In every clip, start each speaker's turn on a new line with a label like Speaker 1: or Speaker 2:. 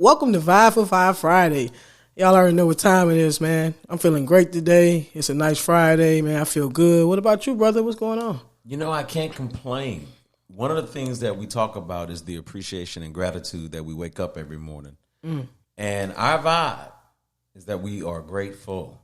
Speaker 1: Welcome to Vibe for Five Friday. Y'all already know what time it is, man. I'm feeling great today. It's a nice Friday, man. I feel good. What about you, brother? What's going on?
Speaker 2: You know, I can't complain. One of the things that we talk about is the appreciation and gratitude that we wake up every morning. And our vibe is that we are grateful.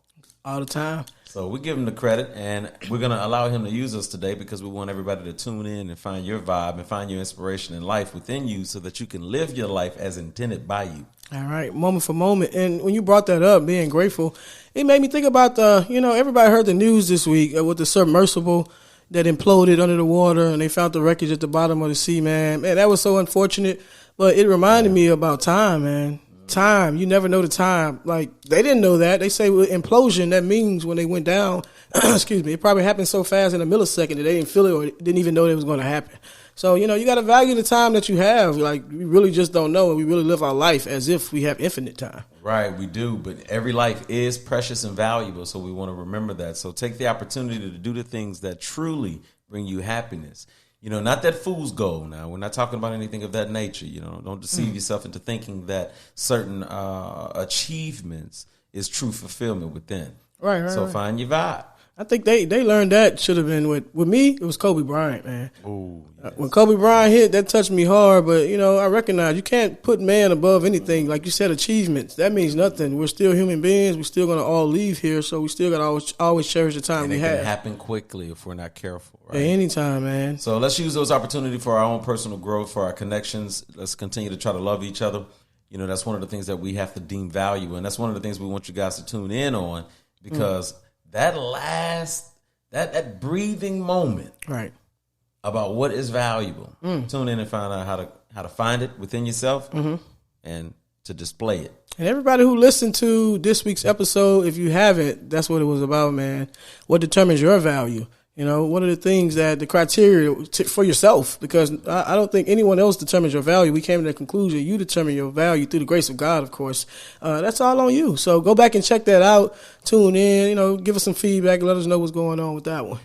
Speaker 1: All the time.
Speaker 2: So we give him the credit, and we're going to allow him to use us today because we want everybody to tune in and find your vibe and find your inspiration in life within you so that you can live your life as intended by you.
Speaker 1: All right, moment for moment. And when you brought that up, being grateful, it made me think about everybody heard the news this week with the submersible that imploded under the water and they found the wreckage at the bottom of the sea, man. Man, that was so unfortunate. But it reminded me about time, man. Time, you never know the time. Like, they didn't know that. They say with implosion, that means when they went down, excuse me, it probably happened so fast in a millisecond that they didn't feel it or didn't even know it was going to happen. So, you got to value the time that you have. Like, we really just don't know, and we really live our life as if we have infinite time.
Speaker 2: Right, we do, but every life is precious and valuable, so we want to remember that. So take the opportunity to do the things that truly bring you happiness. Not that fool's gold now. We're not talking about anything of that nature. Don't deceive yourself into thinking that certain achievements is true fulfillment within.
Speaker 1: Right.
Speaker 2: So find your vibe.
Speaker 1: I think they learned that should have been with me. It was Kobe Bryant, man.
Speaker 2: Ooh, yes.
Speaker 1: When Kobe Bryant hit, that touched me hard. But I recognize you can't put man above anything. Like you said, achievements, that means nothing. We're still human beings. We're still gonna all leave here, so we still gotta always cherish the time we have.
Speaker 2: It can happen quickly if we're not careful. Right?
Speaker 1: Yeah, anytime, man.
Speaker 2: So let's use those opportunities for our own personal growth, for our connections. Let's continue to try to love each other. That's one of the things that we have to deem value, and that's one of the things we want you guys to tune in on because. That breathing moment,
Speaker 1: right,
Speaker 2: about what is valuable. Tune in and find out how to find it within yourself and to display it.
Speaker 1: And everybody who listened to this week's episode, if you haven't, that's what it was about, man. What determines your value? One of the things that the criteria for yourself, because I don't think anyone else determines your value. We came to the conclusion you determine your value through the grace of God, of course. That's all on you. So go back and check that out. Tune in, give us some feedback. Let us know what's going on with that one.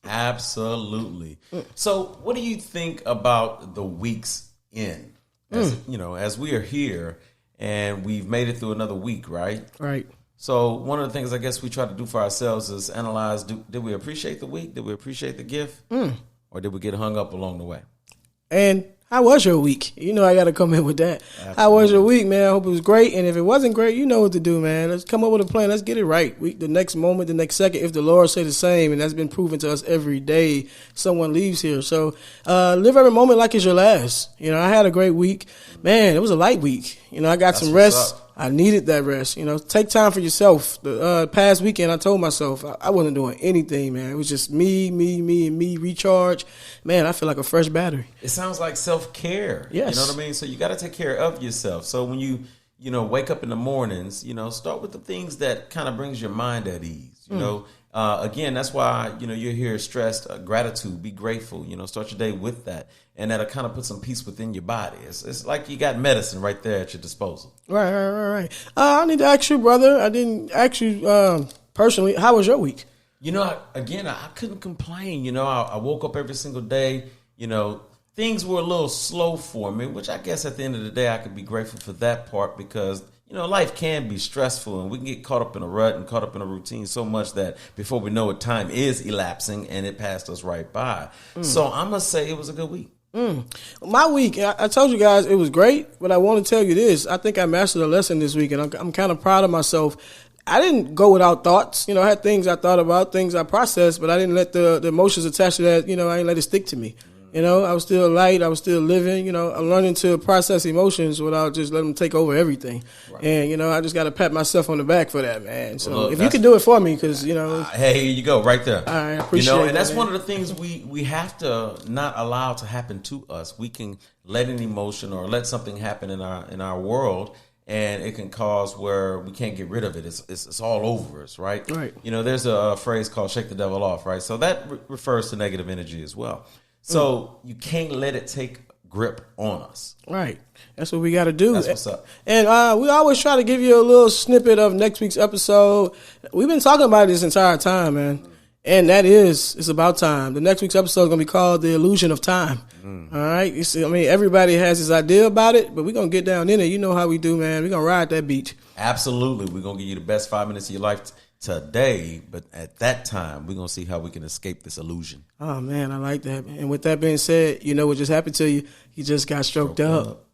Speaker 2: Absolutely. So what do you think about the week's end? As we are here and we've made it through another week, right?
Speaker 1: Right.
Speaker 2: So one of the things I guess we try to do for ourselves is analyze, did we appreciate the week? Did we appreciate the gift? Or did we get hung up along the way? And
Speaker 1: how was your week? I got to come in with that. Absolutely. How was your week, man? I hope it was great. And if it wasn't great, you know what to do, man. Let's come up with a plan. Let's get it right. The next moment, the next second, if the Lord say the same, and that's been proven to us every day, someone leaves here. So live every moment like it's your last. I had a great week. Man, it was a light week. I got some rest. I needed that rest. Take time for yourself. The past weekend, I told myself I wasn't doing anything, man. It was just me, recharge. Man, I feel like a fresh battery.
Speaker 2: It sounds like self-care.
Speaker 1: Yes.
Speaker 2: You know what I mean? So you got to take care of yourself. So when you wake up in the mornings, start with the things that kind of brings your mind at ease. Again, that's why, you're here stressed, gratitude, be grateful, start your day with that. And that'll kind of put some peace within your body. It's like you got medicine right there at your disposal.
Speaker 1: Right. I need to ask you, brother. I didn't ask you personally. How was your week?
Speaker 2: I couldn't complain. I woke up every single day. Things were a little slow for me, which I guess at the end of the day, I could be grateful for that part because life can be stressful and we can get caught up in a rut and caught up in a routine so much that before we know it, time is elapsing and it passed us right by. So I'm going to say it was a good week.
Speaker 1: My week, I told you guys it was great, but I want to tell you this. I think I mastered a lesson this week, and I'm kind of proud of myself. I didn't go without thoughts. I had things I thought about, things I processed, but I didn't let the emotions attached to that, I didn't let it stick to me. I was still light. I was still living. I'm learning to process emotions without just letting them take over everything. Right. And, I just got to pat myself on the back for that, man. So look, if you can do it for me, because,
Speaker 2: hey, here you go, right there.
Speaker 1: I appreciate it.
Speaker 2: And that's one of the things we have to not allow to happen to us. We can let an emotion or let something happen in our world, and it can cause where we can't get rid of it. It's all over us, right?
Speaker 1: Right.
Speaker 2: There's a phrase called shake the devil off, right? So that refers to negative energy as well. So you can't let it take grip on us.
Speaker 1: Right. That's what we got to do.
Speaker 2: That's what's up.
Speaker 1: And we always try to give you a little snippet of next week's episode. We've been talking about it this entire time, man. And that is, it's about time. The next week's episode is going to be called The Illusion of Time. All right? You see, I mean, everybody has his idea about it, but we're going to get down in it. You know how we do, man. We're going to ride that beach.
Speaker 2: Absolutely. We're going to give you the best 5 minutes of your life today, but at that time, we're going to see how we can escape this illusion.
Speaker 1: Oh, man, I like that. And with that being said, you know what just happened to you? You just got stroked up.